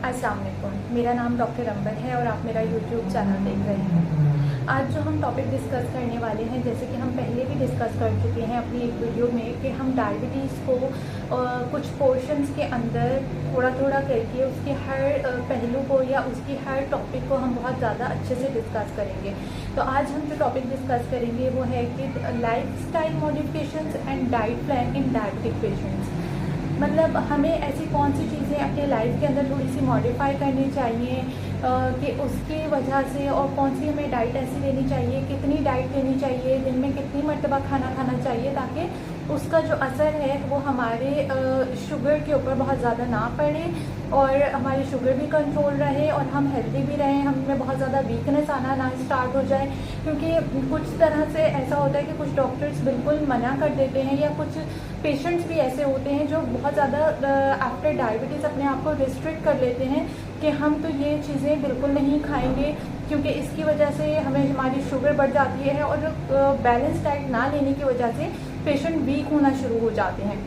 अस्सलाम वालेकुम। मेरा नाम डॉक्टर अंबर है और आप मेरा यूट्यूब चैनल देख रहे हैं। आज जो हम टॉपिक डिस्कस करने वाले हैं, जैसे कि हम पहले भी डिस्कस कर चुके हैं अपनी एक वीडियो में, कि हम डायबिटीज़ को कुछ पोर्शंस के अंदर थोड़ा थोड़ा करके उसके हर पहलू को या उसकी हर टॉपिक को हम बहुत ज़्यादा अच्छे से डिस्कस करेंगे। तो आज हम जो टॉपिक डिस्कस करेंगे वो है कि lifestyle modifications and diet plan in diabetic patients. मतलब हमें ऐसी कौन सी चीज़ें अपने लाइफ के अंदर थोड़ी सी मॉडिफाई करनी चाहिए कि उसकी वजह से, और कौन सी हमें डाइट ऐसी लेनी चाहिए, कितनी डाइट लेनी चाहिए, दिन में कितनी मरतबा खाना खाना चाहिए, ताकि उसका जो असर है वो हमारे शुगर के ऊपर बहुत ज़्यादा ना पड़े और हमारी शुगर भी कंट्रोल रहे और हम हेल्दी भी रहें, हमें बहुत ज़्यादा वीकनेस आना ना स्टार्ट हो जाए। क्योंकि कुछ तरह से ऐसा होता है कि कुछ डॉक्टर्स बिल्कुल मना कर देते हैं, या कुछ पेशेंट्स भी ऐसे होते हैं जो बहुत ज़्यादा आफ्टर डायबिटीज़ अपने आप को रिस्ट्रिक्ट कर लेते हैं कि हम तो ये चीज़ें बिल्कुल नहीं खाएंगे, क्योंकि इसकी वजह से हमें हमारी शुगर बढ़ जाती है, और बैलेंस डाइट ना लेने की वजह से पेशेंट वीक होना शुरू हो जाते हैं।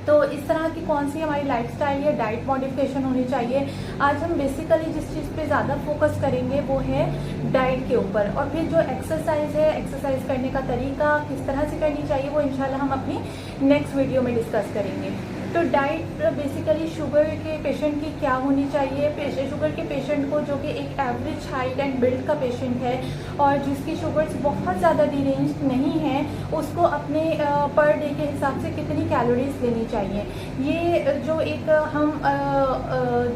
तो इस तरह की कौन सी हमारी लाइफस्टाइल या डाइट मॉडिफिकेशन होनी चाहिए, आज हम बेसिकली जिस चीज़ पे ज़्यादा फोकस करेंगे वो है डाइट के ऊपर। और फिर जो एक्सरसाइज है, एक्सरसाइज करने का तरीका किस तरह से करनी चाहिए, वो इंशाल्लाह हम अपनी नेक्स्ट वीडियो में डिस्कस करेंगे। तो डाइट बेसिकली शुगर के पेशेंट की क्या होनी चाहिए, शुगर के पेशेंट को जो कि एक एवरेज हाइट एंड बिल्ड का पेशेंट है और जिसकी शुगर्स बहुत ज़्यादा डिरेंज्ड नहीं है, उसको अपने पर डे के हिसाब से कितनी कैलोरीज लेनी चाहिए। ये जो एक हम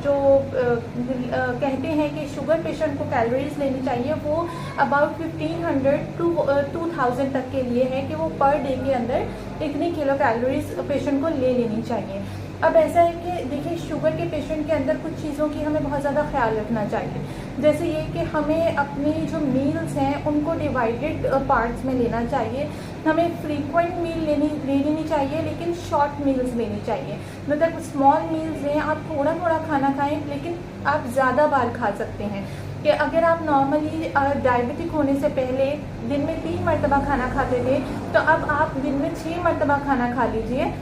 जो कहते हैं कि शुगर पेशेंट को कैलोरीज लेनी चाहिए, वो अबाउट 1500 टू 2000 तक के लिए है कि वो पर डे के अंदर इतनी किलो कैलोरीज पेशेंट को ले लेनी चाहिए। अब ऐसा है कि देखिए, शुगर के पेशेंट के अंदर कुछ चीज़ों की हमें बहुत ज़्यादा ख्याल रखना चाहिए। जैसे ये कि हमें अपनी जो मील्स हैं उनको डिवाइडेड पार्ट्स में लेना चाहिए। हमें फ्रीक्वेंट मील ले लेनी चाहिए, लेकिन शॉर्ट मील्स लेनी चाहिए। मतलब स्मॉल मील्स लें, आप थोड़ा थोड़ा खाना खाएं, लेकिन आप ज़्यादा बार खा सकते हैं। कि अगर आप नॉर्मली डायबिटिक होने से पहले दिन में 3 मरतबा खाना खाते थे, तो अब आप दिन में 6 मरतबा खाना खा लीजिए,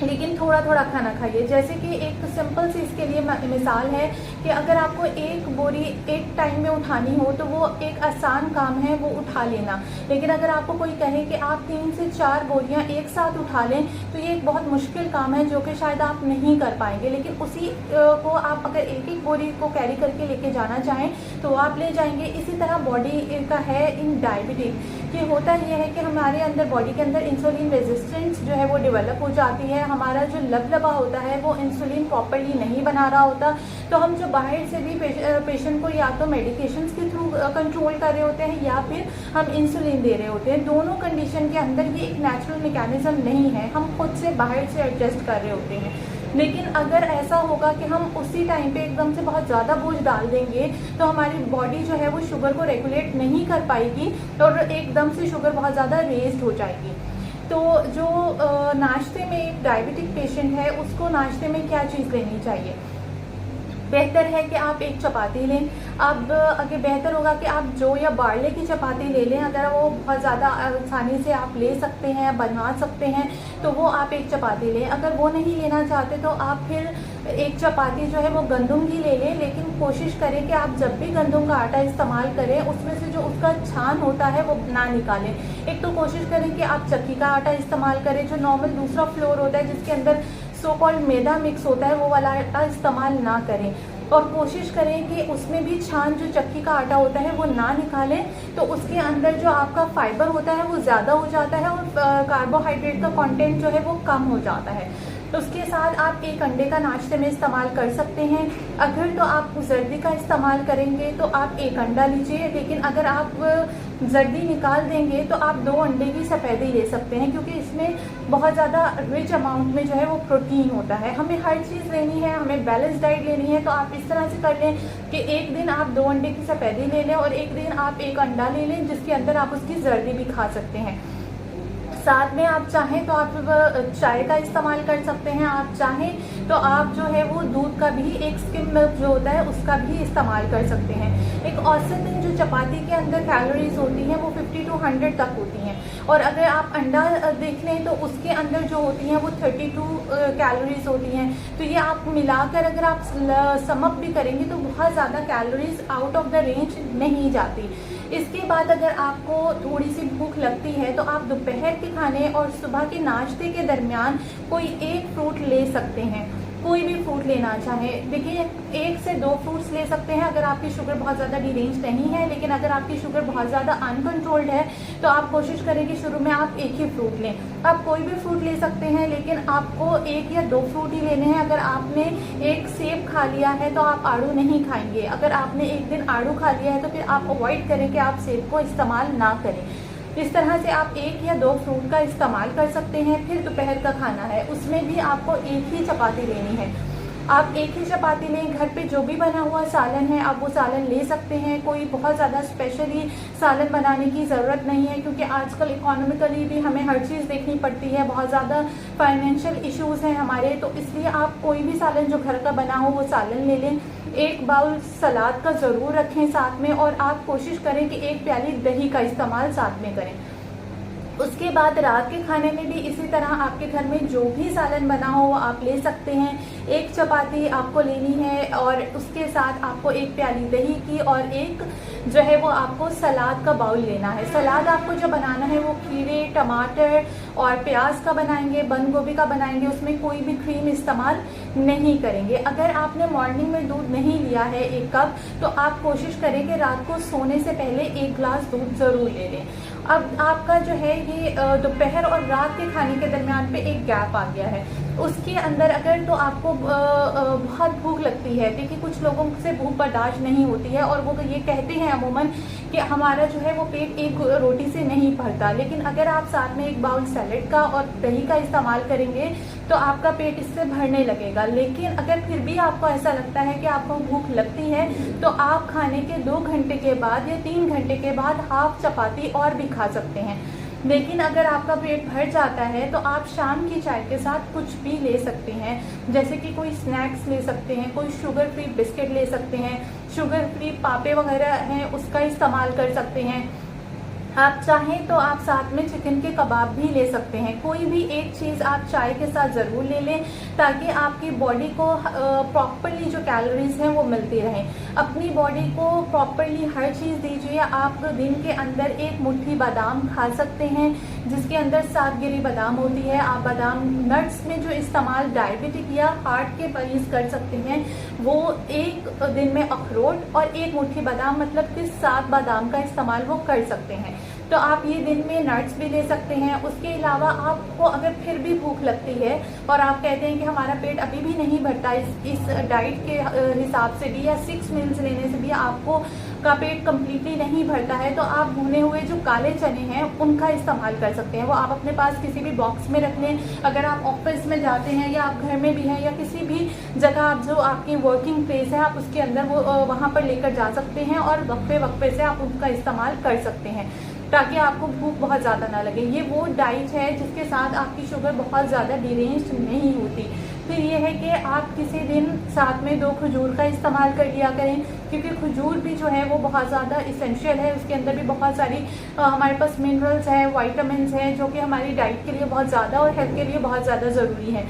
लेकिन थोड़ा थोड़ा खाना खाइए। जैसे कि एक सिंपल सी इसके लिए मिसाल है कि अगर आपको एक बोरी एक टाइम में उठानी हो तो वो एक आसान काम है, वो उठा लेना। लेकिन अगर आपको कोई कहे कि आप 3 से 4 बोरियां एक साथ उठा लें, तो ये एक बहुत मुश्किल काम है जो कि शायद आप नहीं कर पाएंगे। लेकिन उसी को आप अगर एक एक बोरी को कैरी करके लेके जाना चाहें तो आप ले जाएंगे। इसी तरह बॉडी का है इन डायबिटिक, कि होता यह है कि हमारे अंदर बॉडी के अंदर इंसुलिन रेजिस्टेंस जो है वो डेवलप हो जाती है। हमारा जो लबलबा होता है वो इंसुलिन प्रॉपर्ली नहीं बना रहा होता, तो हम जो बाहर से भी पेशेंट को या तो मेडिकेशंस के थ्रू कंट्रोल कर रहे होते हैं या फिर हम इंसुलिन दे रहे होते हैं। दोनों कंडीशन के अंदर ये एक नेचुरल मैकेनिज्म नहीं है, हम खुद से बाहर से एडजस्ट कर रहे होते हैं। लेकिन अगर ऐसा होगा कि हम उसी टाइम पे एकदम से बहुत ज़्यादा बोझ डाल देंगे, तो हमारी बॉडी जो है वो शुगर को रेगुलेट नहीं कर पाएगी और एकदम से शुगर बहुत ज़्यादा रेज्ड हो जाएगी। तो जो नाश्ते में एक डायबिटिक पेशेंट है, उसको नाश्ते में क्या चीज़ लेनी चाहिए? बेहतर है कि आप एक चपाती लें। अब अगर बेहतर होगा कि आप जौ या बारले की चपाती ले लें, अगर वो बहुत ज़्यादा आसानी से आप ले सकते हैं, बना सकते हैं, तो वो आप एक चपाती लें। अगर वो नहीं लेना चाहते तो आप फिर एक चपाती जो है वो गंदम की ले लें, लेकिन कोशिश करें कि आप जब भी गंदम का आटा इस्तेमाल करें उसमें से जो उसका छान होता है वो ना निकालें। एक तो कोशिश करें कि आप चक्की का आटा इस्तेमाल करें, जो नॉर्मल दूसरा फ्लोर होता है जिसके अंदर सो कॉल्ड मैदा मिक्स होता है, वो वाला आटा इस्तेमाल ना करें। और कोशिश करें कि उसमें भी छान जो चक्की का आटा होता है वो ना निकालें, तो उसके अंदर जो आपका फाइबर होता है वो ज़्यादा हो जाता है और कार्बोहाइड्रेट का कंटेंट जो है वो कम हो जाता है। तो उसके साथ आप एक अंडे का नाश्ते में इस्तेमाल कर सकते हैं। अगर तो आप जर्दी का इस्तेमाल करेंगे तो आप एक अंडा लीजिए, लेकिन अगर आप जर्दी निकाल देंगे तो आप 2 अंडे की सफ़ेदी ले सकते हैं, क्योंकि इसमें बहुत ज़्यादा रिच अमाउंट में जो है वो प्रोटीन होता है। हमें हर चीज़ लेनी है, हमें बैलेंस डाइट लेनी है, तो आप इस तरह से कर लें कि एक दिन आप 2 अंडे की सफ़ेदी ले लें और एक दिन आप एक अंडा ले लें जिसके अंदर आप उसकी जर्दी भी खा सकते हैं। साथ में आप चाहें तो आप चाय का इस्तेमाल कर सकते हैं, आप चाहें तो आप जो है वो दूध का भी, एक स्किम मिल्क जो होता है उसका भी इस्तेमाल कर सकते हैं। एक औसतन जो जो चपाती के अंदर कैलोरीज होती हैं वो 50 to 100 तक होती हैं, और अगर आप अंडा देख लें तो उसके अंदर जो होती हैं वो 32 कैलोरीज होती हैं। तो ये आप मिलाकर अगर आप समअप भी करेंगे तो बहुत ज़्यादा calories out of the range नहीं जाती। इसके बाद अगर आपको थोड़ी सी भूख लगती है तो आप दोपहर के खाने और सुबह के नाश्ते के दरमियान कोई एक फ्रूट ले सकते हैं, कोई भी फ्रूट लेना चाहें। देखिए 1 से 2 फ्रूट्स ले सकते हैं अगर आपकी शुगर बहुत ज़्यादा डिरेंज नहीं है, लेकिन अगर आपकी शुगर बहुत ज़्यादा अनकंट्रोल्ड है तो आप कोशिश करें कि शुरू में आप एक ही फ्रूट लें। आप कोई भी फ्रूट ले सकते हैं, लेकिन आपको 1 या 2 फ्रूट ही लेने हैं। अगर आपने एक सेब खा लिया है तो आप आड़ू नहीं खाएंगे। अगर आपने एक दिन आड़ू खा लिया है तो फिर आप अवॉइड करें कि आप सेब को इस्तेमाल ना करें। इस तरह से आप 1 या 2 फ्रूट का इस्तेमाल कर सकते हैं। फिर दोपहर का खाना है, उसमें भी आपको एक ही चपाती लेनी है। आप एक ही चपाती लें, घर पे जो भी बना हुआ सालन है आप वो सालन ले सकते हैं। कोई बहुत ज़्यादा स्पेशली सालन बनाने की ज़रूरत नहीं है, क्योंकि आजकल इकोनॉमिकली भी हमें हर चीज़ देखनी पड़ती है, बहुत ज़्यादा फाइनेंशियल इश्यूज़ हैं हमारे, तो इसलिए आप कोई भी सालन जो घर का बना हो वो सालन ले लें। 1 बाउल सलाद का ज़रूर रखें साथ में, और आप कोशिश करें कि 1 प्याली दही का इस्तेमाल साथ में करें। उसके बाद रात के खाने में भी इसी तरह आपके घर में जो भी सालन बना हो वो आप ले सकते हैं। 1 चपाती आपको लेनी है और उसके साथ आपको 1 प्याली दही की और एक जो है वो आपको सलाद का बाउल लेना है। सलाद आपको जो बनाना है वो खीरे, टमाटर और प्याज का बनाएंगे, बंद गोभी का बनाएंगे, उसमें कोई भी क्रीम इस्तेमाल नहीं करेंगे। अगर आपने मॉर्निंग में दूध नहीं लिया है 1 कप, तो आप कोशिश करें कि रात को सोने से पहले 1 गिलास दूध ज़रूर ले लें। अब आपका जो है ये दोपहर और रात के खाने के दरमियान पे एक गैप आ गया है, उसके अंदर अगर तो आपको बहुत भूख लगती है। देखिए कुछ लोगों से भूख बर्दाश्त नहीं होती है और वो ये कहते हैं अमूमन कि हमारा जो है वो पेट एक रोटी से नहीं भरता, लेकिन अगर आप साथ में 1 बाउल सैलेड का और दही का इस्तेमाल करेंगे तो आपका पेट इससे भरने लगेगा। लेकिन अगर फिर भी आपको ऐसा लगता है कि आपको भूख लगती है तो आप खाने के 2 घंटे के बाद या 3 घंटे के बाद हाफ चपाती और भी खा सकते हैं। लेकिन अगर आपका पेट भर जाता है तो आप शाम की चाय के साथ कुछ भी ले सकते हैं, जैसे कि कोई स्नैक्स ले सकते हैं, कोई शुगर फ्री बिस्किट ले सकते हैं, शुगर फ्री पापे वगैरह हैं उसका इस्तेमाल कर सकते हैं। आप चाहें तो आप साथ में चिकन के कबाब भी ले सकते हैं। कोई भी एक चीज़ आप चाय के साथ ज़रूर ले लें ताकि आपकी बॉडी को प्रॉपरली जो कैलोरीज हैं वो मिलती रहें। अपनी बॉडी को प्रॉपरली हर चीज़ दीजिए। आप दिन के अंदर 1 मुट्ठी बादाम खा सकते हैं जिसके अंदर 7 गिरी बादाम होती है। आप बादाम नट्स में जो इस्तेमाल डायबिटिक या हार्ट के मरीज कर सकते हैं वो 1 दिन में अखरोट और 1 मुट्ठी बादाम मतलब कि 7 बादाम का इस्तेमाल वो कर सकते हैं। तो आप ये दिन में नट्स भी ले सकते हैं। उसके अलावा आपको अगर फिर भी भूख लगती है और आप कहते हैं कि हमारा पेट अभी भी नहीं भरता इस डाइट के हिसाब से भी या 6 मील्स लेने से भी आपको का पेट कम्प्लीटली नहीं भरता है, तो आप भुने हुए जो काले चने हैं उनका इस्तेमाल कर सकते हैं। वो आप अपने पास किसी भी बॉक्स में रख लें। अगर आप ऑफिस में जाते हैं या आप घर में भी हैं या किसी भी जगह आप जो आपकी वर्किंग प्लेस है आप उसके अंदर वो वहाँ पर लेकर जा सकते हैं और वक्फे वक्फे से आप उनका इस्तेमाल कर सकते हैं ताकि आपको भूख बहुत ज़्यादा ना लगे। ये वो डाइट है जिसके साथ आपकी शुगर बहुत ज़्यादा डिरेंज्ड नहीं होती। फिर ये है कि आप किसी दिन साथ में 2 खजूर का इस्तेमाल कर लिया करें, क्योंकि खजूर भी जो है वो बहुत ज़्यादा इसेंशियल है। उसके अंदर भी बहुत सारी हमारे पास मिनरल्स हैं, वाइटामिन हैं जो कि हमारी डाइट के लिए बहुत ज़्यादा और हेल्थ के लिए बहुत ज़्यादा ज़रूरी है।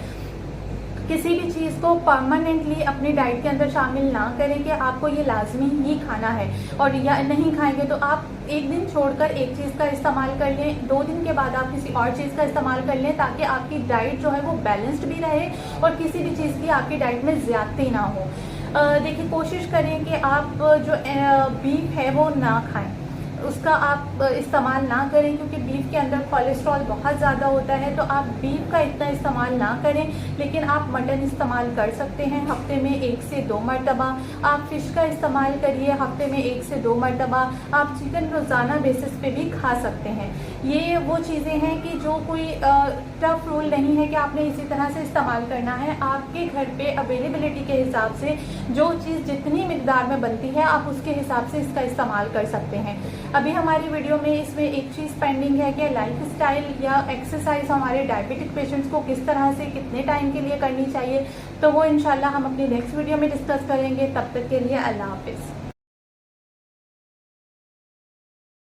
किसी भी चीज़ को परमानेंटली अपनी डाइट के अंदर शामिल ना करें कि आपको ये लाजमी ही खाना है और या नहीं खाएंगे तो आप एक दिन छोड़कर एक चीज़ का इस्तेमाल कर लें, 2 दिन के बाद आप किसी और चीज़ का इस्तेमाल कर लें ताकि आपकी डाइट जो है वो बैलेंस्ड भी रहे और किसी भी चीज़ की आपकी डाइट में ज़्यादती ना हो। देखिए कोशिश करें कि आप जो बीफ है वो ना खाएं, उसका आप इस्तेमाल ना करें क्योंकि बीफ के अंदर कोलेस्ट्रॉल बहुत ज़्यादा होता है। तो आप बीफ का इतना इस्तेमाल ना करें, लेकिन आप मटन इस्तेमाल कर सकते हैं हफ्ते में 1 से 2 मरतबा। आप फ़िश का इस्तेमाल करिए हफ्ते में 1 से 2 मरतबा। आप चिकन रोज़ाना बेसिस पे भी खा सकते हैं। ये वो चीज़ें हैं कि जो कोई टफ रूल नहीं है कि आपने इसी तरह से इस्तेमाल करना है। आपके घर पे अवेलेबिलिटी के हिसाब से जो चीज़ जितनी मिकदार में बनती है आप उसके हिसाब से इसका इस्तेमाल कर सकते हैं। अभी हमारी वीडियो में इसमें एक चीज़ पेंडिंग है कि लाइफस्टाइल या एक्सरसाइज हमारे डायबिटिक पेशेंट्स को किस तरह से कितने टाइम के लिए करनी चाहिए, तो वो इंशाल्लाह हम अपनी नेक्स्ट वीडियो में डिस्कस करेंगे। तब तक के लिए अल्लाह हाफिज़।